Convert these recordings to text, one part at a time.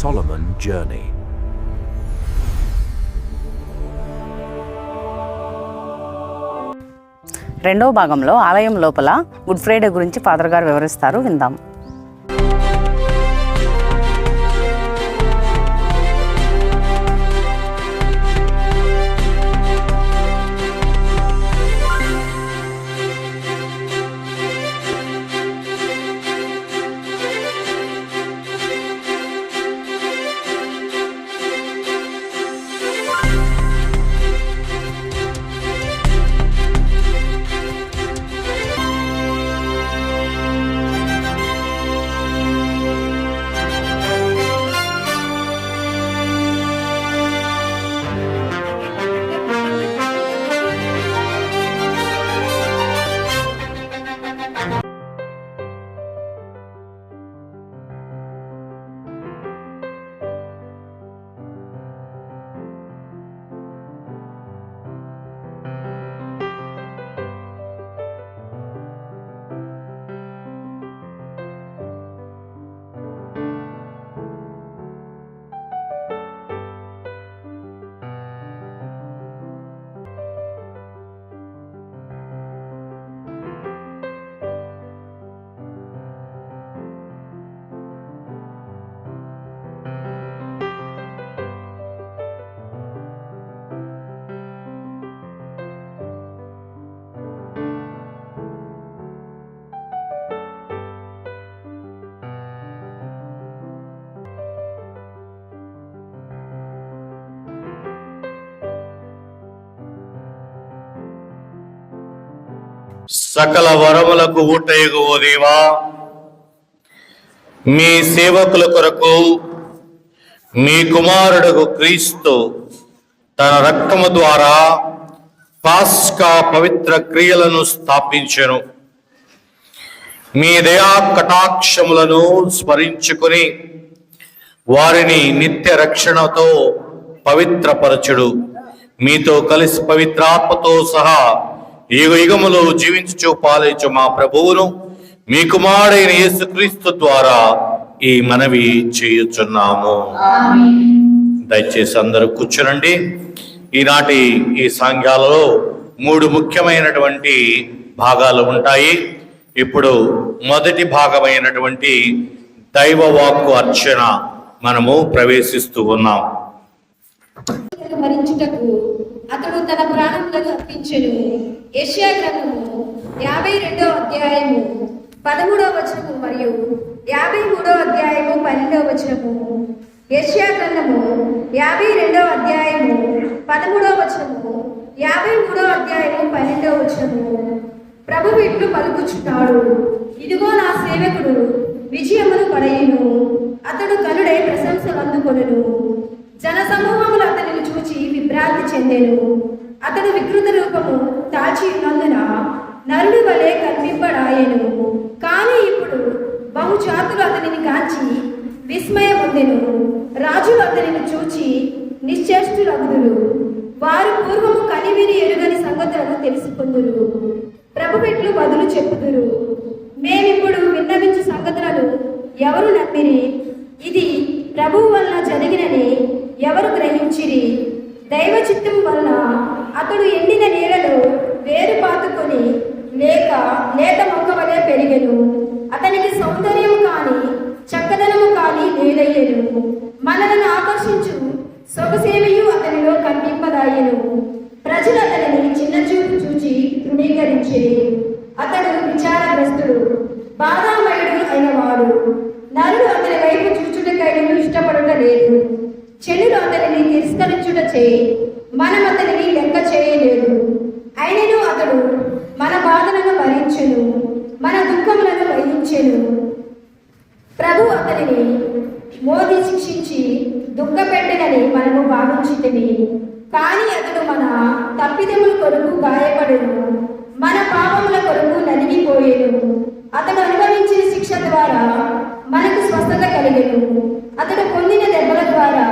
Solomon journey. రెండవ భాగంలో ఆలయం లోపల గుడ్ ఫ్రైడే గురించి ఫాదర్ గారు వివరిస్తారు, విందాం. సకల వరములకు ఊటయగు ఓ దేవా, మీ సేవకుల కొరకు మీ కుమారుడు క్రీస్తు తన రక్తము ద్వారా పాస్కా పవిత్ర క్రియలను స్థాపించెను. మీ దయా కటాక్షములను స్మరించుకుని వారిని నిత్య రక్షణతో పవిత్రపరచుడు. మీతో కలిసి పవిత్రాత్మతో సహా యుగ యుగములు జీవించు పాలించు మా ప్రభువును మీ కుమారుడైన యేసుక్రీస్తు ద్వారా ఈ మనవి చేయుచున్నాము. దయచేసి అందరూ కూర్చునండి. ఈనాటి ఈ సాంఘ్యాలలో 3 ముఖ్యమైనటువంటి భాగాలు ఉంటాయి. ఇప్పుడు మొదటి భాగమైనటువంటి దైవవాక్కు అర్చన మనము ప్రవేశిస్తూ ఉన్నాం. మరించుటకు అతడు తన ప్రాణములను అర్పించెను. యెషయా గ్రంథము 52వ అధ్యాయము 13వ వచనము మరియు 53వ అధ్యాయము 12వ వచనము. యెషయా గ్రంథము 52వ అధ్యాయము 13వ వచనము, 53వ అధ్యాయము 12వ వచనము. ప్రభువు ఇట్లు పలుకుచున్నాడు, ఇదిగో నా సేవకుడు విజయమును పడయును, అతడు కనుడై ప్రశంసలు అందుకొనును. జన సమూహములు అతనిని చూచి విభ్రాంతి చెందెను. అతడు వికృత రూపము దాచి ఉన్నందున నరుడి వలె కనిపింపడాయెను. కానీ ఇప్పుడు బహుజాతులు అతనిని కాంచి విస్మయం పొందెను. రాజులు అతనిని చూచి నిశ్చేష్టులగుదురు. వారు పూర్వము కనివిని ఎరుగని సంగతులను తెలుసుకుందురు. ప్రభువెట్లు బదులు చెప్పుదురు, మేమిప్పుడు విన్నవించు సంగతులను ఎవరు నమ్మిరి? ఇది ప్రభువు వలన జరిగినని ఎవరు గ్రహించిరి? దైవ చిత్తం వలన అతడు ఎండిన నీళ్ళలో వేరు పాతుకొని లేత మొక్క వలె పెరిగెను. అతనికి సౌందర్యము కాని చక్కదనము కాని లేదయ్యెను. మనలను ఆకర్షించు సొగసేమియు అతనిలో కనిపింపదాయెను. ప్రజలు అతనిని చిన్నచూపు చూచి తృణీకరించిరి. అతడు విచారగ్రస్తుడు, బాధామయుడు అయిన వాడు. నరుడు అతని వైపు చూచుటకైనను ఇష్టపడుట లేదు. చెడులు అతనిని తిరస్కరించుట చేయి మనం అతనిని లెక్క చేయలేదు. అయినను అతడు మన బాధలను భరించెను, మన దుఃఖములను వహించెను. ప్రభు అతనిని మోది శిక్షించి దుఃఖపెట్టెనని మనము భావించితిమి. కానీ అతడు మన తప్పిదముల కొరకు గాయపడెను, మన పాపముల కొరకు నలిగిపోయెను. అతడు అనుభవించిన శిక్ష ద్వారా మనకు స్వస్థత కలిగెను. అతడు పొందిన దెబ్బల ద్వారా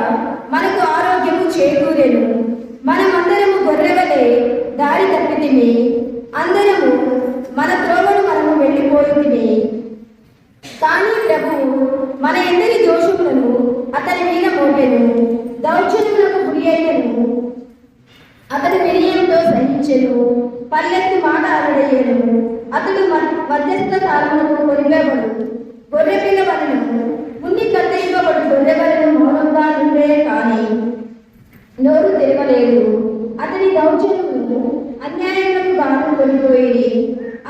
మనకు ఆరోగ్యము చేకూరెను. మనమందరము గొర్రెవలే దారి తప్పితిమి, అందరము మన త్రోవను మనము వెళ్ళిపోయితిమి. కానీ ప్రభువు మన ఎందరి దోషములను అతని మీద మోపెను. దౌర్జన్యములకు గురి అయినను అతడు వినయంతో సహించెను. పల్లెత్తు మాట అలడయ్యను. అతడు మధ్యస్థ కాలములకు కొరిగబడు. గొర్రె పిల్ల వలన ఉన్ని కత్తిరింపబడు గొర్రె వలన మౌనంగా నుండే కానీ నోరు తెరవలేదు. అతని దౌర్జన్యమును అన్యాయములకు గాను కొనిపోయి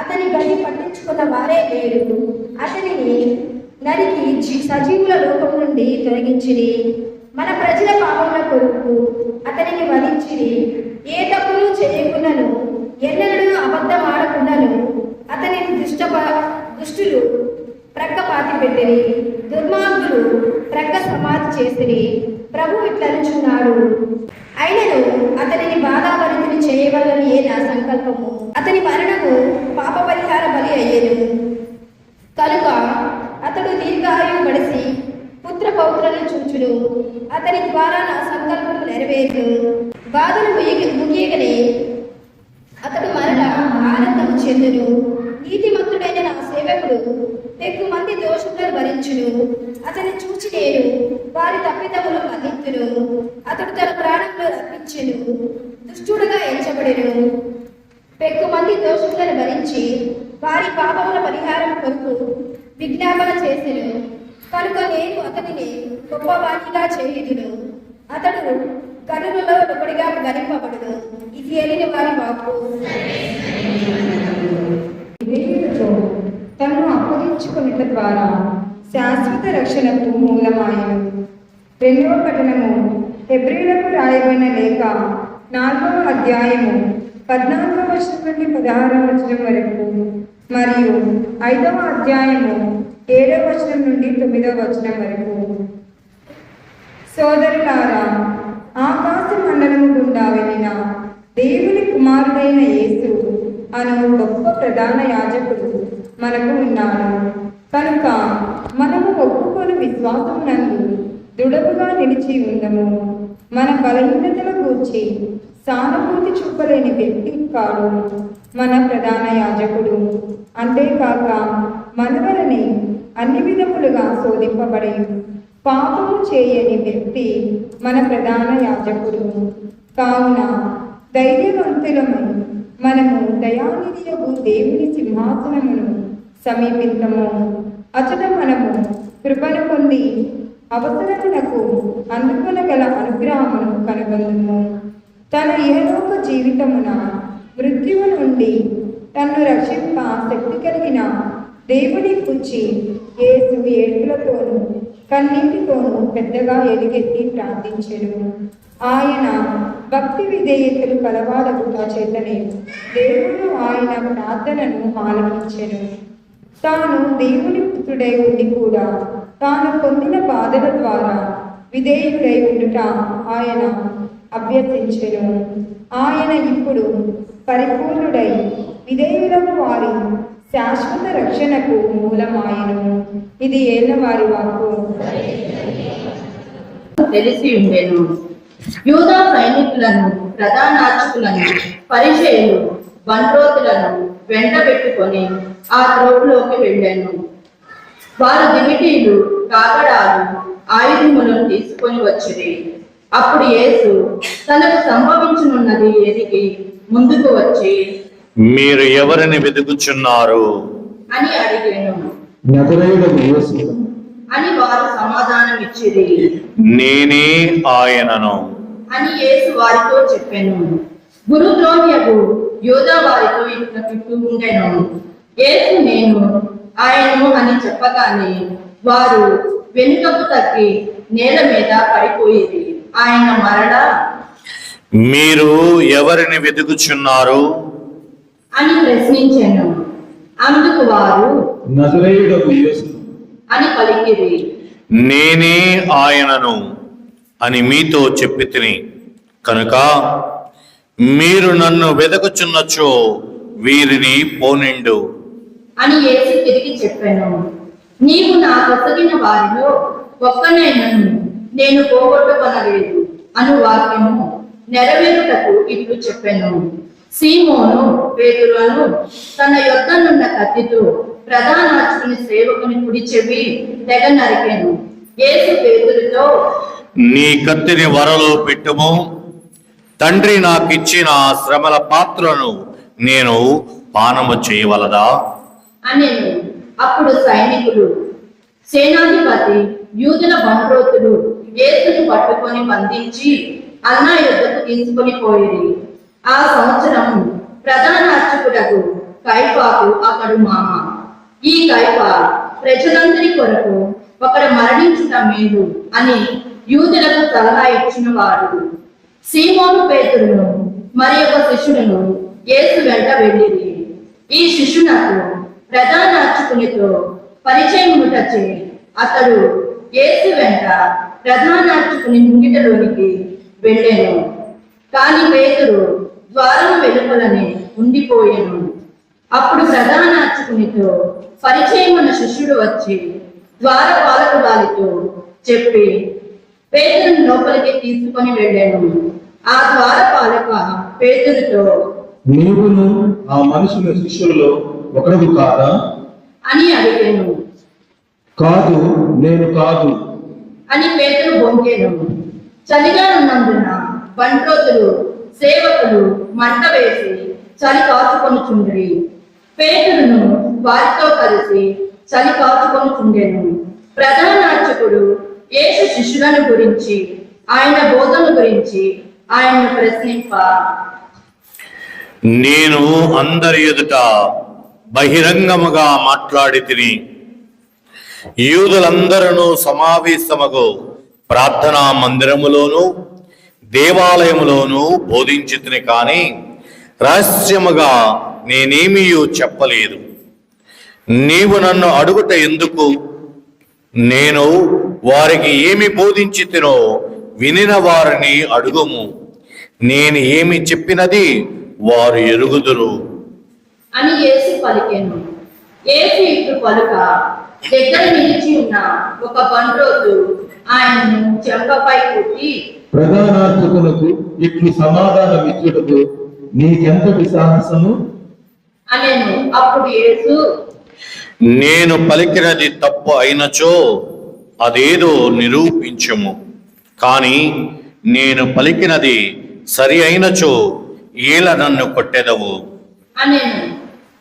అతని గది పట్టించుకున్న వారే లేరు. అతనిని నరికి సజీవుల లోకం నుండి తొలగించిరి. మన ప్రజల పాపముల కొరకు అతనిని వధించిరి. ఏ తప్పులు చేయకున్నను ఎన్నడూ అబద్ధం ఆడకున్నను అతనిని దుష్టులు ప్రక్క పాతి పెట్టిరి. దుర్మార్గులు ప్రక్క సమాధి చేసిరి. ప్రభు ఇట్లనుచున్నాడు, అయినను అతనిని బాధాభరితుని చేయవలని నా సంకల్పము. అతని మరణము పాప పరిహార బలి అయ్యేను కనుక అతడు దీర్ఘాయువు గడిసి పుత్ర పౌత్రులను చూచును. అతని ద్వారా నా సంకల్పము నెరవేరును. బాధలు ముగియగనే అతడు మరల ఆనందము చెందును. నీతిమంతుడైన నా సేవకుడు ఎక్కువ మంది దోషులను భరించును. అతని చూచి నేను వారి తప్పిదములు మన్నింతును. అతడు తన ప్రాణంలో రప్పించెను. దుష్టుడుగా ఎంచబడెను. ఎక్కువ మంది దోషులను భరించి వారి పాపముల పరిహారం కొరకు విజ్ఞాపన చేసెను. కనుక నేను అతనిని గొప్పవాణిగా చేయుదును. అతడు గనులలో ఒకడిగా గణింపబడును. ఇది ఎలిన వారి వాక్కు. తను అప్పగించుకున్నట ద్వారా శాశ్వత రక్షణకు మూలమాయను. రెండవ పట్టణము హెబ్రీయులకు రాయబడిన లేఖ 4వ అధ్యాయము 14వ వచనం నుండి 16వ వచనం వరకు మరియు 5వ అధ్యాయము 7వ వచనం నుండి 9వ వచనం వరకు. సోదరులారా, ఆకాశ మండలము గుండా వెళ్ళిన దేవుని కుమారుడైన యేసు అను గొప్ప ప్రధాన యాజకుడు మనకు ఉన్నాడు. కనుక మనము ఒప్పుకొని విశ్వాసమునందు దృఢముగా నిలిచి ఉందము. మన బలహీనతల గూర్చి సానుభూతి చూపలేని వ్యక్తి కాడు మన ప్రధాన యాజకుడు. అంతేకాక మన వలనే అన్ని విధములుగా శోధింపబడి పాపము చేయని వ్యక్తి మన ప్రధాన యాజకుడు. కావున ధైర్యవంతులమై మనము దయానిధియగు దేవుని సింహాసనమును సమీపించము. అచట మనము కృపను పొంది అవసరమునకు అందుకొనగల అనుగ్రహమును కనుగొందుము. తన ఇహలోక జీవితమున మృత్యువు నుండి తన్ను రక్షింప శక్తి కలిగిన దేవుని కూర్చి యేసు ఏడుపులతోనూ కన్నీటితోనూ పెద్దగా ఎలుగెత్తి ప్రార్థించెను. ఆయన భక్తి విధేయతలు కలవాడగుట చేతనే దేవుడు ఆయన ప్రార్థనను ఆలకించెను. తాను దేవుని పుత్రుడై ఉండి కూడా తాను పొందిన బాధల ద్వారా విధేయుడై ఉండుట ఆయన అభ్యర్థించెను. ఆయన ఇప్పుడు పరిపూర్ణుడై విధేయులకు వారి శాశ్వత రక్షణకు మూలమాయను. ఇది ఏళ్ళవారి వాక్కు. తెలిసి ఉండెను. యూదా సైనికులను, ప్రధానార్చకులను, పరిచయులు, బంట్రోతులను వెంటబెట్టుకొని ఆ త్రోపులోకి వెళ్ళాను. వారు దివిటీలు, కాగడాలు, ఆయుధములను తీసుకొని వచ్చిరి. అప్పుడు యేసు తనకు సంభవించనున్నది ఎరిగి ముందుకు వచ్చి, మీరు ఎవరిని వెతుకుచున్నారు అని అడిగాను. నజరేయుడగు యేసు అని వారు సమాధానం ఇచ్చిరి. నేనే ఆయనను అని యేసు వారితో చెప్పెను. గురుద్రోహ్యకు యూదా వారితో ఇట్లా చుట్టూ ఉండెను. యేసు నేను ఆయనను అని చెప్పగానే వారు వెనుకకు తగ్గి నేల మీద పడిపోయేది. ఆయన మరలా మీరు ఎవరిని వెతుకుచున్నారు అని ప్రశ్నించాను. అందుకు వారు నజరేయుడగు యేసు అని పలికిరి. నేనే ఆయనను అని మీతో చెప్పి తిని కనుక మీరు నన్ను వెదకుచున్నచో వీరిని పోనిండు అని యేసు తిరిగి చెప్పాను. నీవు నా కొసగిన వారిలో ఒక్కనైనను నేను పోగొట్టుకొనలేదు అను వాక్యము నెరవేరుటకు ఇట్లు చెప్పాను. సీమోను పేతురును తన యొద్దనున్న కత్తితో ప్రధానార్చకుని సేవకుని కుడి చెవి తెగ నరికెను. యేసు పేతురుతో, నీ కత్తిని వరలో పెట్టుము. తండ్రి నాకిచ్చిన శ్రమల పాత్రను నేను పానము చేయవలదా? అనెను. అప్పుడు సైనికులు, సేనాధిపతి, యూదుల బంట్రోతులు యేసును పట్టుకొని బంధించి అన్న యుద్ధకు తీసుకొని పోయిరి. ఆ సంవత్సరం ప్రధాన అర్చకుడకు కైఫాకు అతడు మామ. ఈ కైఫా ప్రజలందరి కొరకు ఒకడు మరణించుట మేలు అని యూదులకు సలహా ఇచ్చిన వాడు. సీమోను పేతురును మరి ఒక శిష్యులను యేసు వెంట వెళ్ళిరి. ఈ శిష్యునకు ప్రధాన అర్చకునితో పరిచయం ఉండటచే అతడు యేసు వెంట ప్రధాన అర్చకుని ముంగిటలోనికి వెళ్ళాను. కాని పేతురు ద్వారం వెలుపలనే ఉండిపోయాను. అప్పుడు ప్రధాన అర్చకునితో పరిచయం ఉన్న శిష్యుడు వచ్చి ద్వారపాలకురాలితో చెప్పి పేతురుని లోపలికి తీసుకొని వెళ్ళాను. ఆ ద్వారపాలక పేతురుతో, నీవును ఆ మనుషుల శిష్యులలో ఒకడు కాదా? అని అడిగాను. కాదు, నేను కాదు అని పేతురు బొంకెను. చలిగా ఉన్నందున బంట్రోతులు సేవకులు మంట వేసి చలి కాచుకొనుచుండ్రి. పేతురును వారితో కలిసి చలి కాచుకొనుచుండెను. ప్రధాన అర్చకుడు యేసు శిష్యులను గురించి, ఆయన బోధన గురించి ఆయన్ను ప్రశ్నింప, నేను అందరి ఎదుట బహిరంగముగా మాట్లాడి తిని యూదులందరూ సమావేశమగు ప్రార్థనా మందిరములోను దేవాలయములోను బోధించితిని కాని రహస్యముగా నేనేమీ చెప్పలేదు. నీవు నన్ను అడుగుట ఎందుకు? నేను వారికి ఏమి బోధించితినో వినిన వారిని అడుగుము. నేను ఏమి చెప్పినది వారు ఎరుగుదురు అని యేసు పలికెను. యేసు ఇట్లు పలుక దగ్గర నిలిచి ఉన్న ఒక బంట్రోతు ఆయనను చెంపపై కొట్టి, ప్రధానార్చకులకు ఇట్లు సమాధానం ఇచ్చుటకు నీకెంతటి సాహసము? అనెను. అప్పుడు యేసు, నేను పలికినది తప్పు అయినచో అదేదో నిరూపించుము. కానీ నేను పలికినది సరి అయినచో ఏల నన్ను కొట్టెదవు అనెను.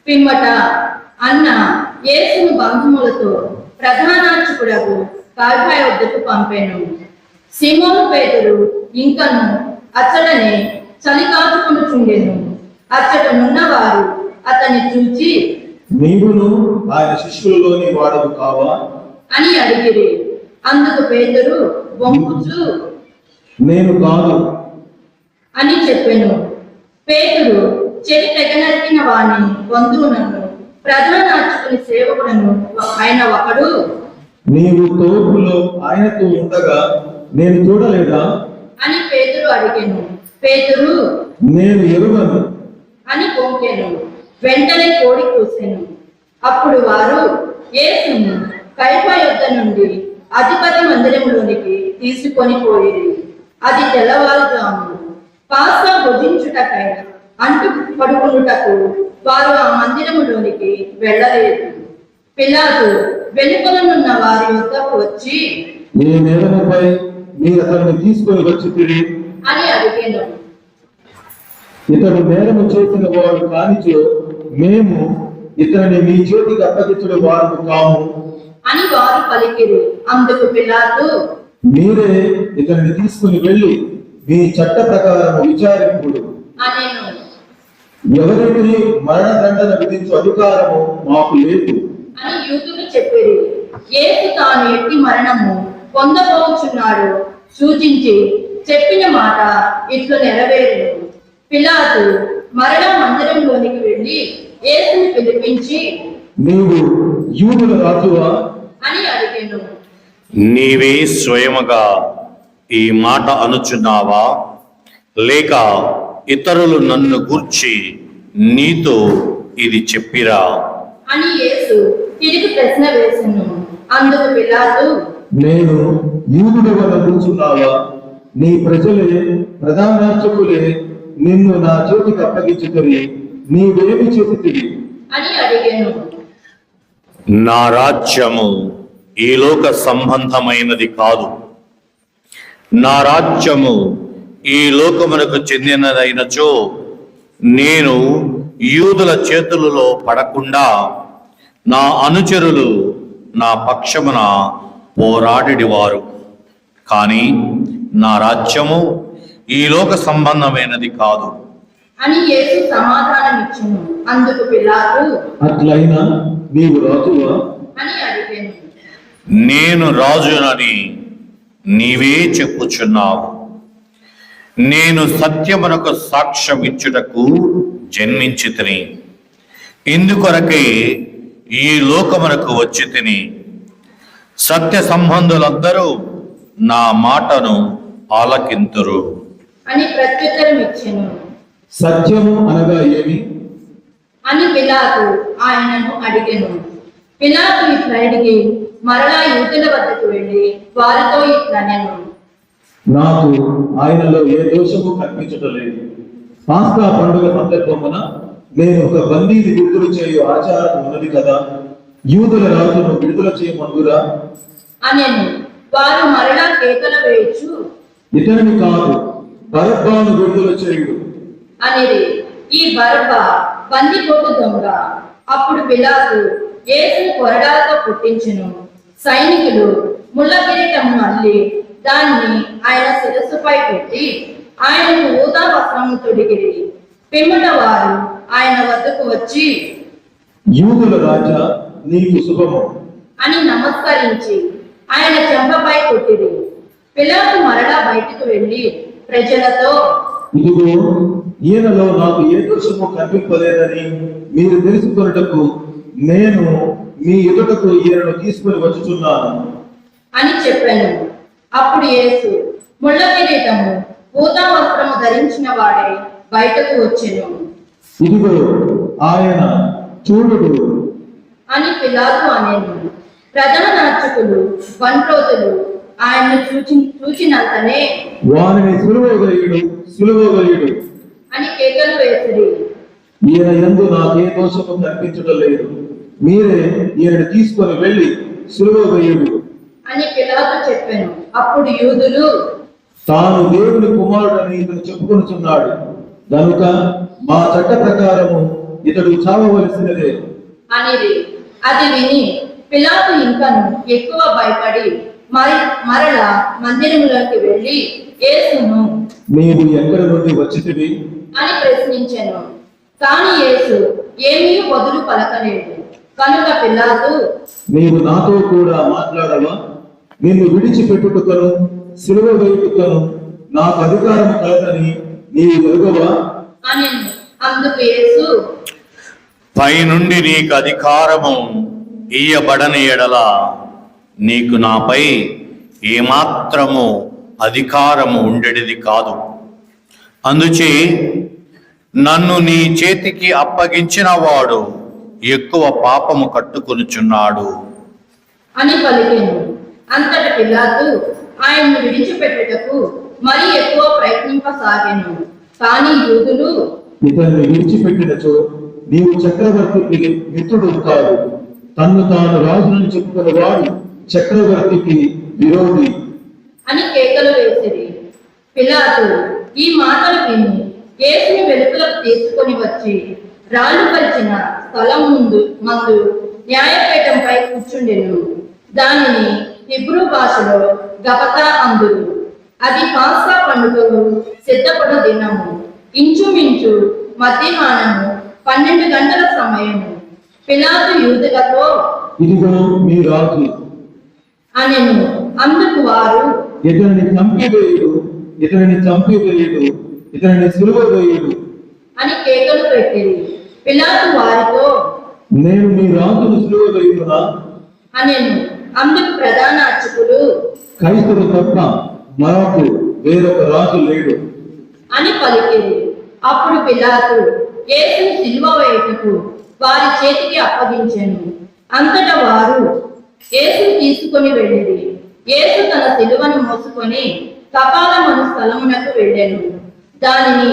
పిమ్మట అన్న యేసును బంధువులతో ప్రధానార్చకుడకు కైఫా వద్దకు పంపెను. సీమోను పేతురు ఇంకను అచ్చటనే చలి కాచుకొనుచుండెను. అచ్చటనున్నవారు అతన్ని చూచి, నీవును ఆయన శిష్యులలోని వాడవు కావా? అని అడిగిరి. అందుకు పేతురు బొంకుచు, నేను కాదు అని చెప్పెను. పేతురు చెవి తెగనరికిన వాని బంధువులను ప్రధాన అర్చకుని సేవకులను ఆయన ఒకడు, నీవు తోపులో ఆయనతో ఉండగా నేను చూడలేదా? అని పేతురు అడిగెను. పేతురు నేను ఎరుగను అని పొంకెను. వెంటనే కోడి కూసెను. అప్పుడు వారు యేసును కైఫా యొద్ద నుండి అధిపతి మందిరంలోనికి తీసుకొని పోయిరి. అది తెల్లవారుజాము. పాస్కా భుజించుటకై అంటు పడుకునుటకు వారు ఆ మందిరములోనికి వెళ్ళలేదు. పిలాతు వెలుపలనున్న వారి యొద్దకు వచ్చి, ఈ నేలముపై మీరు అతన్ని తీసుకొని వచ్చి అని అడిగాను. ఇతడు నేరము చేసిన వాడు కానిచో మేము ఇతనిని మీ చేతికి అప్పగించడం వారు కాము అని వారు పలికిరి. అందుకు పిలాతు, మీరే ఇతనిని తీసుకుని వెళ్ళి మీ చట్ట ప్రకారం విచారింపుడు. అనెను. ఎవరికి మరణదండన విధించు అధికారము మాకు లేదు అని యూదులు చెప్పిరి. యేసు తాను ఎట్టి మరణము పొందబోచున్నాడు సూచించి చెప్పిన మాట ఇట్లు నెరవేరును. పిలాతు మరలా మందిరంలోనికి వెళ్ళి యేసుని పిలిపించి, నీవు యూదుల రాజువా అని అడిగాను. నీవే స్వయముగా ఈ మాట అనుచున్నావా? లేక ఇతరులు నన్ను గూర్చి నీతో ఇది చెప్పిరా? అని యేసు తిరిగి ప్రశ్న వేసెను. అందుకు పిలాతు, నేను యూదుల వల్ల కూర్చున్నావా? నీ ప్రజలే ప్రధానార్చకులే నిన్ను నా చేతికి అప్పగించుకొని నీవేమి చేసి అని అడిగాను. నా రాజ్యము ఈ లోక సంబంధమైనది కాదు. నా రాజ్యము ఈ లోకమునకు చెందినదైనచో నేను యూదుల చేతులలో పడకుండా నా అనుచరులు నా పక్షమున పోరాడివారు. కానీ నా రాజ్యము ఈ లోక సంబంధమైనది కాదు అని యేసు సమాధానమిచ్చెను. అందుకు పిలాతు అట్లయినా నీవు రాజువా అని అడిగాను. నేను రాజునని నీవే చెప్పుచున్నావు. నేను సత్యమునకు సాక్ష్యం ఇచ్చుటకు జన్మించితిని. ఇందుకొరకే ఈ లోకమునకు వచ్చి తిని. సత్య సంబంధులందరూ నా మాటను ఆలకింతురు అని ప్రత్యుత్తరం ఇచ్చెను. సత్యము అనగా ఏమి అని పిలాతు ఆయనను అడిగెను. పిలాతు ఇట్లా అడిగి మరలా యూదుల వద్దకు వెళ్ళి వారితో ఇట్లనెను. నాకు ఆయనలో ఏ దోషము కనిపించటలేదు. పాస్కా పండుగ సందర్భమున నేను ఒక బందీని విడుదల చేయు ఆచారం ఉన్నది కదా, యూదుల రాజును విడుదల చేయమందురా? అనెను. వారు మరలా కేకలు వేయచ్చు ఇతనిని కాదు, బరబ్బాను విడుదల చేయుడు అనేది. ఈ బరబ్బ బందిపోటు దొంగ. అప్పుడు పిలాతు యేసును కొరడాలతో పుట్టించెను. సైనికులు ముళ్ళ కిరీటమును అల్లి దాన్ని ఆయన శిరస్సుపై పెట్టి ఆయనకు ఊదా వస్త్రము తొడిగిరి. పిమ్మట వారు ఆయన వద్దకు వచ్చి యూదుల రాజా నీకు శుభము అని నమస్కరించి ఆయన చెంపపై కొట్టిరి. పిలాతు మరలా బయటకు వెళ్ళి ప్రజలతో ఇదిగో ఈయనలో నాకు ఏ దోషము కనిపింపలేదని మీరు తెలుసుకొనుటకు నేను మీ ఎదుటకు ఈయనను తీసుకుని వచ్చుచున్నాను అని చెప్పాను. అప్పుడు యేసు ముళ్ళ కిరీటము ఊదా వస్త్రము ధరించిన వాడే బయటకు వచ్చెను. ఇదిగో ఆయన, చూడుడు అని పిలాతు అనెను. ప్రధాన అర్చకులు బంట్రోతులు ఆయన్ను చూచినంతనే వారిని సులువగలియుడు అని కేకలు వేసిరి. ఈయన యందు నాకే దోషము కనిపించడం లేదు, మీరే ఈయనను తీసుకొని వెళ్ళి సులువగలియుడు అని పిలాతు చెప్పాను. అప్పుడు యూదులు తాను దేవుని కుమారుడని ఇతను చెప్పుకొనుచున్నాడు కనుక మా చట్ట ప్రకారము ఇతడు చావవలసినదే అనిరి. అది విని పిలాతు ఇంకను ఎక్కువ భయపడి మరలా మందిరములోకి వెళ్ళి యేసును నీవు ఎక్కడి నుండి వచ్చితివి అని ప్రశ్నించెను. కాని యేసు ఏమీ బదులు పలకలేదు. కనుక పిలాతు నీవు నాతో కూడా మాట్లాడవా? నిన్ను విడిచిపెట్టుటను సిలువ వేయుటను నాకు అధికారం కలదని నీవు ఎరుగవా అనెను. అందుకు యేసు పైనుండి నీకు అధికారము ఇయ్యబడని ఎడల నీకు నాపై ఏమాత్రము అధికారము ఉండేది కాదు. అందుచే నన్ను నీ చేతికి అప్పగించిన వాడు ఎక్కువ పాపము కట్టుకొనుచున్నాడు అని పలికెను. అంతట పిలాతు ఆయన్ను విడిచిపెట్టుటకు మరి ఎక్కువ ప్రయత్నింపసాగాను. కాని యూదులు ఇతన్ని విడిచిపెట్టినచో నీవు చక్రవర్తికి మిత్రుడు కాదు, తన్ను తాను రాజునని చెప్పుకున్న వాడు చక్రవర్తికి విరోధి అని కేకలు వేసిరి. పిలాతు ఈ మాటలు విని యేసుని వెలుపలకు తీసుకొని వచ్చి రాళ్ళు పరిచిన స్థలం మందు న్యాయపీఠంపై కూర్చుండెను. దానిని హిబ్రూ భాషలో గబతా అందురు. అది పాస్కా పండుగకు సిద్ధపడు దినము. ఇంచుమించు మధ్యాహ్నము 12 గంటల సమయము. పిలాతు యూదులతో ఇదిగో మీ రాజు అనెను. అందుకు వారు ఇతనిని చంపివేయుడు, ఇతనిని చంపివేయుడు, ఇతనిని సిలువ వేయుడు అని కేకలు పెట్టిరి. పిలాతు వారితో నేను మీ రాజును సిలువ వేయుదునా? అనెను. అందుకు ప్రధాన అర్చకులు కైసరు తప్ప మనకు వేరొక రాజు లేడు అని పలికిరి. అప్పుడు పిలాతు యేసుని సిలువ వేయుటకు వారి చేతికి అప్పగించెను. అంతటా వారు యేసుని తీసుకొని వెళ్ళిరి. యేసు తన సిలువను మోసుకొని కపాలమను స్థలమునకు వెళ్ళెను. దానిని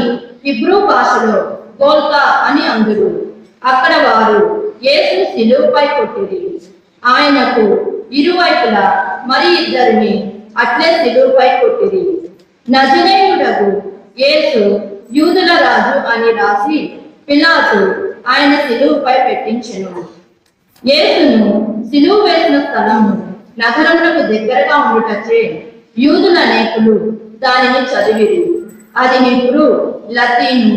హిబ్రూ భాషలో గోల్తా అని అందురు. అక్కడ వారు యేసుని సిలువపై కొట్టిరి. ఆయనకు ఇరువైపులా మరి ఇద్దరిని అట్లే సిలువపై కొట్టిరి. నజరేయుడగు యేసు యూదుల రాజు అని రాసి పిలాతు ఆయన సిలువపై పెట్టించెను. యేసును సిలువ వేసిన స్థలము నగరములకు దగ్గరగా ఉండుటచే యూదుల అనేకులు దానిని చదివిరి. అది ఇప్పుడు లతీను,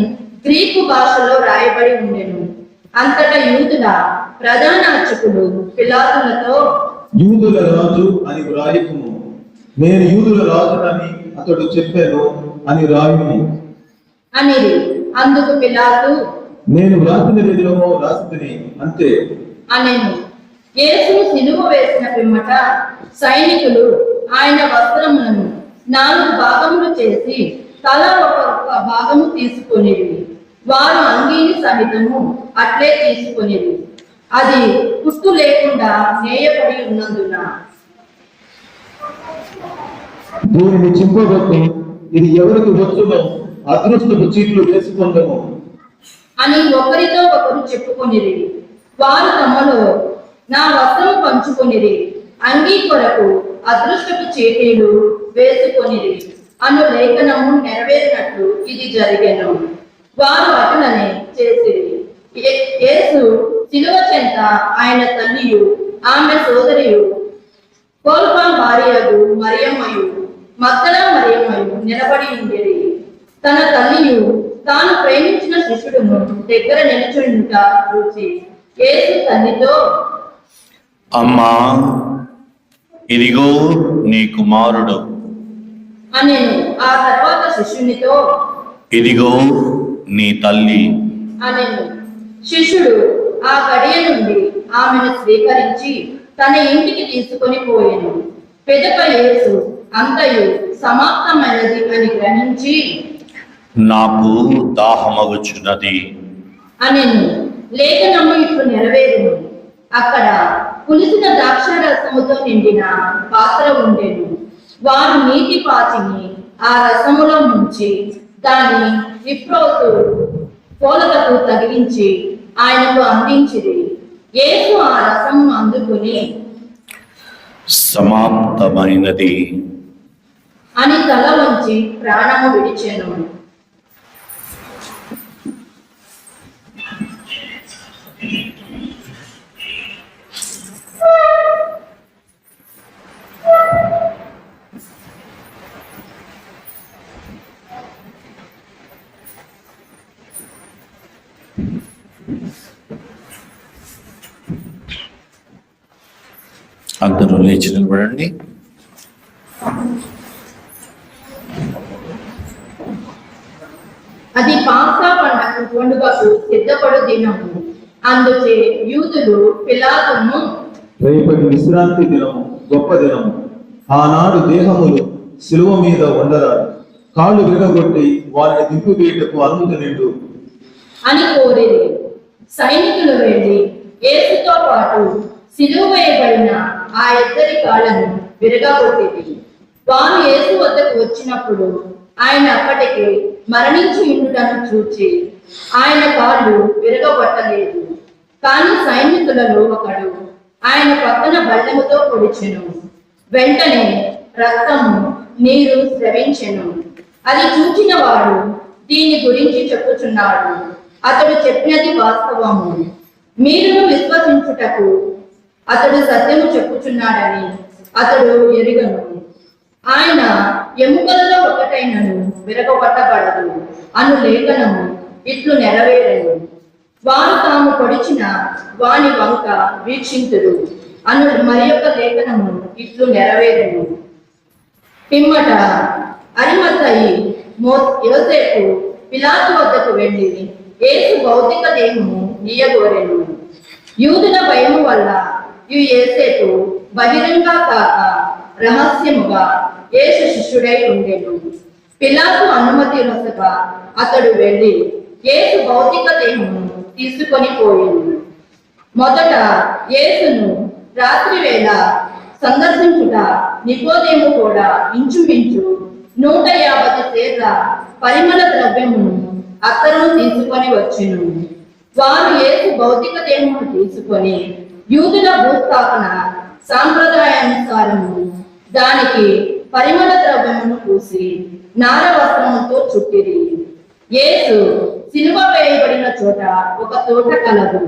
గ్రీకు భాషలో రాయబడి ఉండెను. అంతటా యూదుల ప్రధాన అర్చకులు పిలాతులతో, యూదుల రాజు అని వ్రాయకుము, నేను యూదుల రాజునని అతడు చెప్పాను అని రాయుము అనిరి. అందుకు పిలాతు, నేను వ్రాసిన విధులమో రాసితిని అంతే అనెను. యేసును సిలువ వేసిన పిమ్మట సైనికులు ఆయన వస్త్రములను 4 భాగములు చేసి తల ఒక భాగము తీసుకొనిరి. వారు అంగీని సహితము అట్లే తీసుకొనిరి. అది కుట్టు లేకుండా నేయబడి ఉన్నందున. దీనిని చింపబట్టు, ఇది ఎవరికి వచ్చునో అదృష్టపు చీట్లు వేసుకుందాము అని ఒకరితో ఒకరు చెప్పుకొనిరి. వారు తమలో, నా వస్త్రము పంచుకొనిరి, అంగీ కొరకు అదృష్టపు చీటీలు వేసుకొనిరి అను లేఖనము నెరవేరినట్లు ఇది జరిగెను. వారు అటులనే చేసిరి. యేసు సిలువ చెంత ఆయన తల్లియు ఆమె సోదరియు కోల్పా భార్యగు మరియమ్మయు మగ్దల మరియమ్మయు నిలబడి ఉండేది. తన తల్లియు తాను ప్రేమించిన శిష్యుడును దగ్గర నిలుచుంట చూచి యేసు తల్లితో, అమ్మా, ఇదిగో నీ కుమారుడు. అనెను. ఆ తర్వాత శిష్యునితో, ఇదిగో నీ తల్లి. అనెను. శిష్యుడు ఆ గడియ నుండి ఆమెను స్వీకరించి తన ఇంటికి తీసుకొని పోయెను. పెదప యేసు అంతయు సమాప్తమైనది అని గ్రహించి, నాకు దాహమగుచున్నది అనెను. లేఖనము ఇట్లు నెరవేరును. అక్కడ పులిసిన ద్రాక్షారసముతో నిండిన పాత్ర ఉండెను. వారు నీటి పాచిని ఆ రసములో ముంచి దాన్ని విప్రోతు పోలకకు తగిలించి ఆయనకు అందించిరి. యేసు ఆ రసమును అందుకుని, సమాప్తమైనది అని తల వంచి ప్రాణము విడిచెను. అందరూ లేచి నిలబడండి. అది పాస్కా పండుగకు సిద్ధపడు దినము. అందుచే యూదులు పిలాతును, రేపటి విశ్రాంతి దినము గొప్ప దినము, ఆనాడు దేహములు శిలువ మీద ఉండరాదు, కాళ్ళు విరగొట్టి వారిని దింపివేయటకు అనుమతి నిండు అని కోరిరి. సైనికులు వెళ్ళి యేసుతో పాటు సిలువ వేయబడిన ఆ ఇద్దరి కాళ్ళను విరగగొట్టిరి. వారు యేసు వద్దకు వచ్చినప్పుడు ఆయన అప్పటికి మరణించి ఉండుటను చూచి ఆయన కాళ్ళు విరగబట్టలేదు. కానీ సైనికులలో ఒకడు ఆయన పక్కన బల్లెముతో పొడిచెను. వెంటనే రక్తము, నీరు స్రవించెను. అది చూచిన వాడు దీని గురించి చెప్పుచున్నాడు, అతడు చెప్పినది వాస్తవము, మీరును విశ్వసించుటకు అతడు సత్యము చెప్పుచున్నాడని అతడు ఎరుగను. ఆయన ఎముకలలో ఒకటైనను విరగబట్టబడదు అను లేఖనము ఇట్లు నెరవేరను. వారు తాము పొడిచిన వాని వంక వీక్షింతురు అను మరి యొక్క లేఖనము ఇట్లు నెరవేరను. పిమ్మట అరిమతయి యోసేపు పిలాతు వద్దకు వెళ్ళి యేసు భౌతిక దేహము ఇయ్యగోరెను. యూదుల భయము వల్ల ఈ యేసేపు బహిరంగ కాక రహస్యముగా యేసు శిష్యుడై ఉండెను. పిలాతు అనుమతి నొసగా అతడు వెళ్ళి యేసు భౌతిక దేహము తీసుకొని పోయింది. మొదట యేసును రాత్రి వేళ సందర్శించుట నికోదేము కూడా ఇంచుమించు 150 సేర్ల పరిమళ ద్రవ్యమును అతను తీసుకొని వచ్చెను. వారు యేసు భౌతిక దేహమును తీసుకొని యూదుల భూస్థాపన సాంప్రదాయానుసారము దానికి పరిమళ ద్రవ్యమును పూసి నార వస్త్రముతో చుట్టిరి. యేసు సిలువ వేయబడిన చోట ఒక తోట కలదు.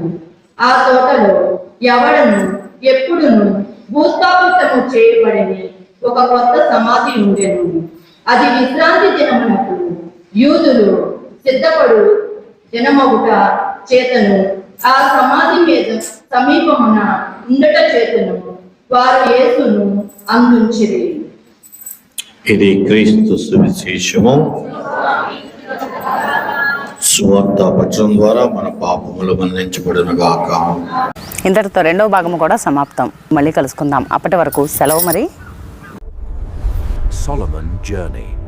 ఆ తోటలో ఎవడను ఎప్పుడును భూస్థాపితము చేయబడని ఒక కొత్త సమాధి ఉండెను. అది విశ్రాంతి దినమునకు యూదులు సిద్ధపడు జనమగుట చేతను ఆ సమాధి మీద సమీపమున ఉండట చేతను వారు యేసును అందించిరి. ఇది క్రీస్తు సువిశేషము. సువార్త పఠనం ద్వారా మన పాపములు మన్నించబడును గాక. ఇంతటితో రెండవ భాగము కూడా సమాప్తం. మళ్ళీ కలుసుకుందాం. అప్పటి వరకు సెలవు మరి. Solomon Journey.